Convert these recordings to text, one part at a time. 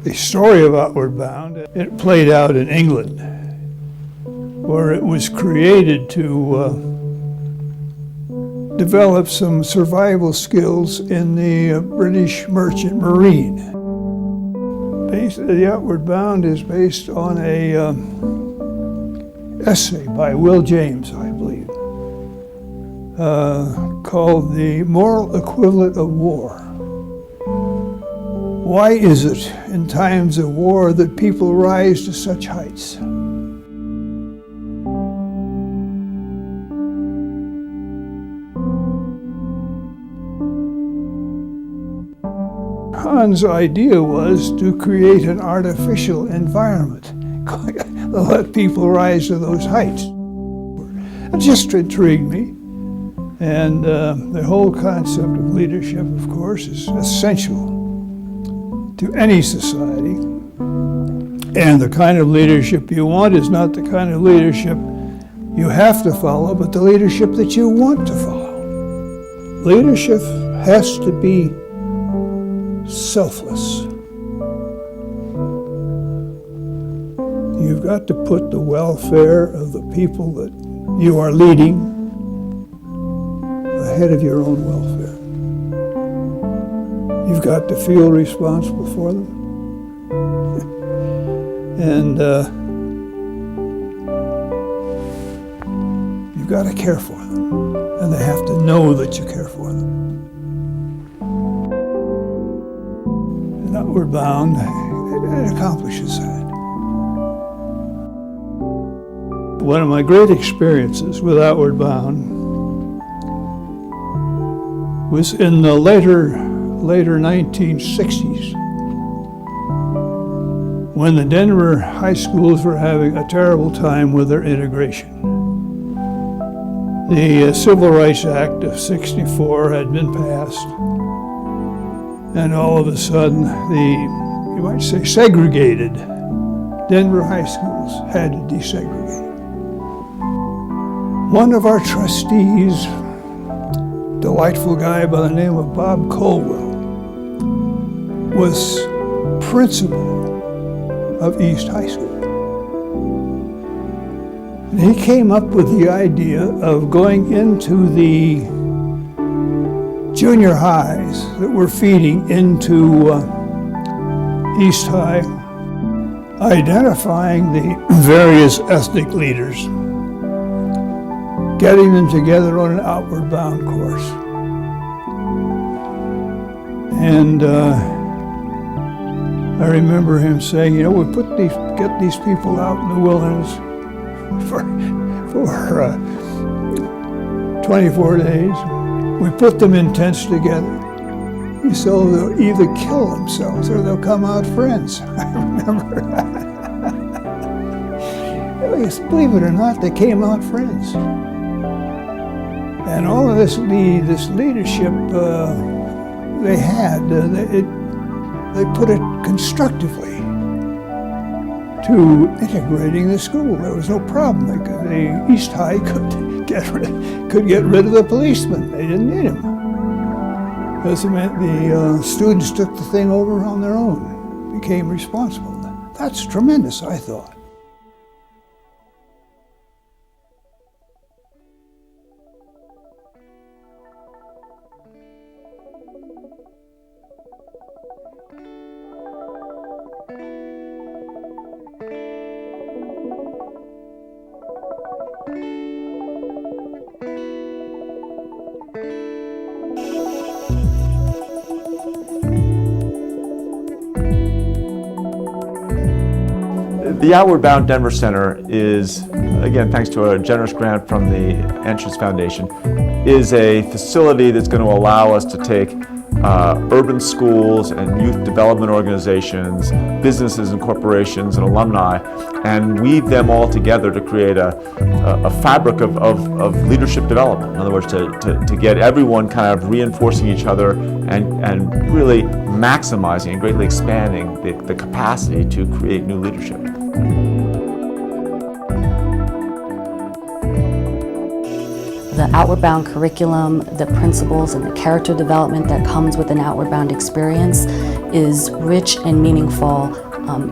The story of Outward Bound, it played out in England, where it was created to develop some survival skills in the British Merchant Marine. The Outward Bound is based on a essay by Will James, I believe, called The Moral Equivalent of War. Why is it in times of war that people rise to such heights? Han's idea was to create an artificial environment to let people rise to those heights. It just intrigued me. And the whole concept of leadership, of course, is essential to any society. And the kind of leadership you want is not the kind of leadership you have to follow, but the leadership that you want to follow. Leadership has to be selfless. You've got to put the welfare of the people that you are leading ahead of your own welfare. You've got to feel responsible for them. And you've got to care for them. And they have to know that you care for them. And Outward Bound, it accomplishes that. One of my great experiences with Outward Bound was in the later 1960s, when the Denver high schools were having a terrible time with their integration. The Civil Rights Act of '64 had been passed, and all of a sudden you might say, segregated Denver high schools had to desegregate. One of our trustees, delightful guy by the name of Bob Colwell, was principal of East High School. And he came up with the idea of going into the junior highs that were feeding into East High, identifying the various ethnic leaders, getting them together on an Outward Bound course. And I remember him saying, we get these people out in the wilderness for 24 days. We put them in tents together. So they'll either kill themselves or they'll come out friends. I remember that. Believe it or not, they came out friends. And all of this leadership they had, they put it constructively to integrating the school. There was no problem. The East High could get rid of the policemen. They didn't need them. Because it meant the students took the thing over on their own, became responsible. That's tremendous, I thought. The Outward Bound Denver Center is, again, thanks to a generous grant from the Entrance Foundation, is a facility that's going to allow us to take urban schools and youth development organizations, businesses and corporations and alumni, and weave them all together to create a fabric of leadership development. In other words, to get everyone kind of reinforcing each other and really maximizing and greatly expanding the capacity to create new leadership. The Outward Bound curriculum, the principles and the character development that comes with an Outward Bound experience is rich and meaningful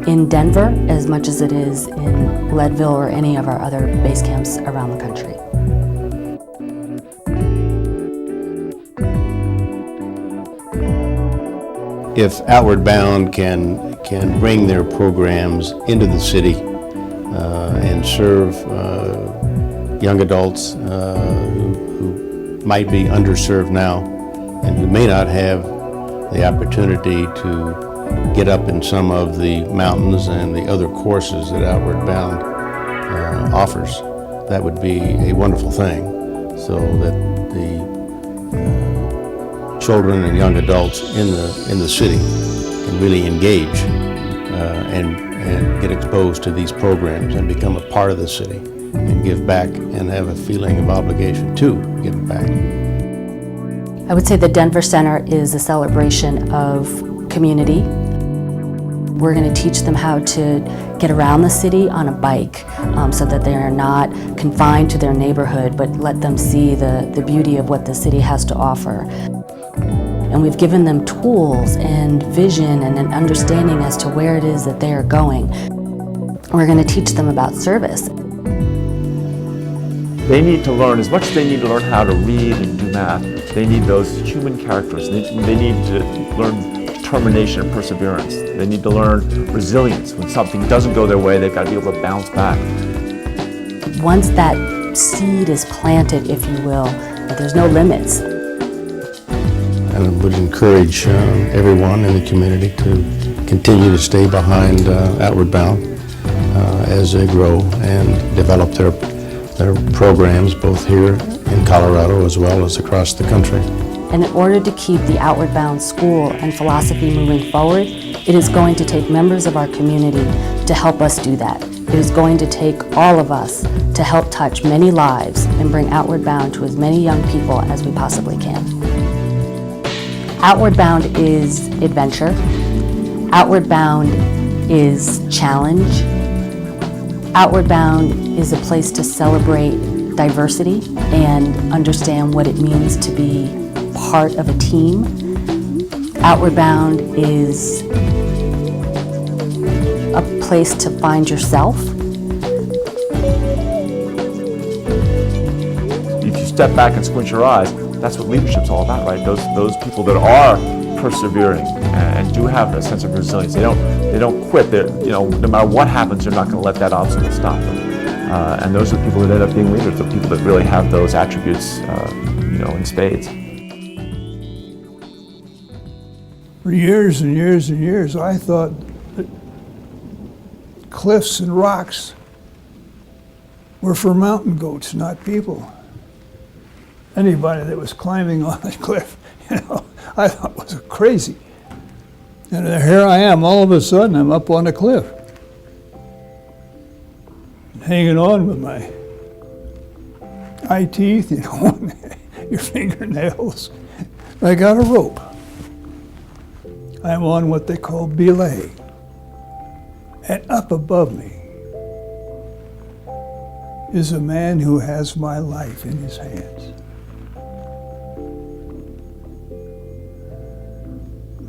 in Denver as much as it is in Leadville or any of our other base camps around the country. If Outward Bound can bring their programs into the city and serve young adults who might be underserved now and who may not have the opportunity to get up in some of the mountains and the other courses that Outward Bound offers, that would be a wonderful thing, so that the children and young adults in the city can really engage and get exposed to these programs and become a part of the city and give back and have a feeling of obligation to give back. I would say the Denver Center is a celebration of community. We're going to teach them how to get around the city on a bike so that they are not confined to their neighborhood, but let them see the beauty of what the city has to offer. And we've given them tools and vision and an understanding as to where it is that they are going. We're going to teach them about service. They need to learn, as much as they need to learn how to read and do math, they need those human characteristics. They need to learn determination and perseverance. They need to learn resilience. When something doesn't go their way, they've got to be able to bounce back. Once that seed is planted, if you will, there's no limits. And I would encourage everyone in the community to continue to stay behind Outward Bound as they grow and develop their programs both here in Colorado as well as across the country. And in order to keep the Outward Bound school and philosophy moving forward, it is going to take members of our community to help us do that. It is going to take all of us to help touch many lives and bring Outward Bound to as many young people as we possibly can. Outward Bound is adventure. Outward Bound is challenge. Outward Bound is a place to celebrate diversity and understand what it means to be part of a team. Outward Bound is a place to find yourself. If you step back and squint your eyes, that's what leadership's all about, right? Those people that are persevering and do have a sense of resilience. They don't quit. No matter what happens, they're not going to let that obstacle stop them. And those are the people that end up being leaders, the people that really have those attributes, in spades. For years and years and years, I thought that cliffs and rocks were for mountain goats, not people. Anybody that was climbing on a cliff, I thought was crazy. And here I am, all of a sudden, I'm up on a cliff, hanging on with my eye teeth, your fingernails. I got a rope. I'm on what they call belay. And up above me is a man who has my life in his hands.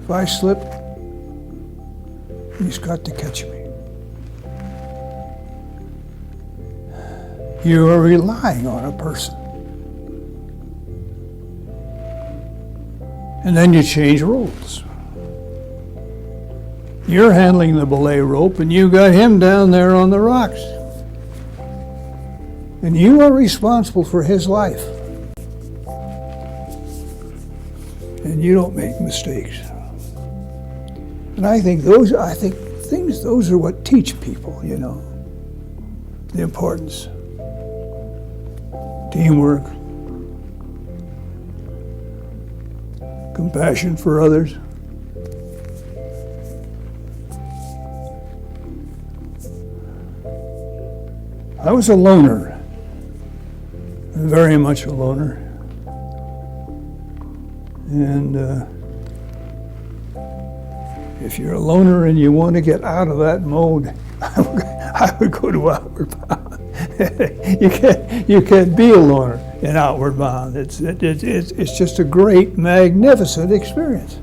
If I slip, he's got to catch me. You are relying on a person. And then you change roles. You're handling the belay rope and you got him down there on the rocks. And you are responsible for his life. And you don't make mistakes. And I think those are what teach people, the importance. Teamwork, compassion for others. I was a loner, very much a loner. And if you're a loner and you want to get out of that mode, I would go to Outward Bound. You can't be a loner in Outward Bound. It's just a great, magnificent experience.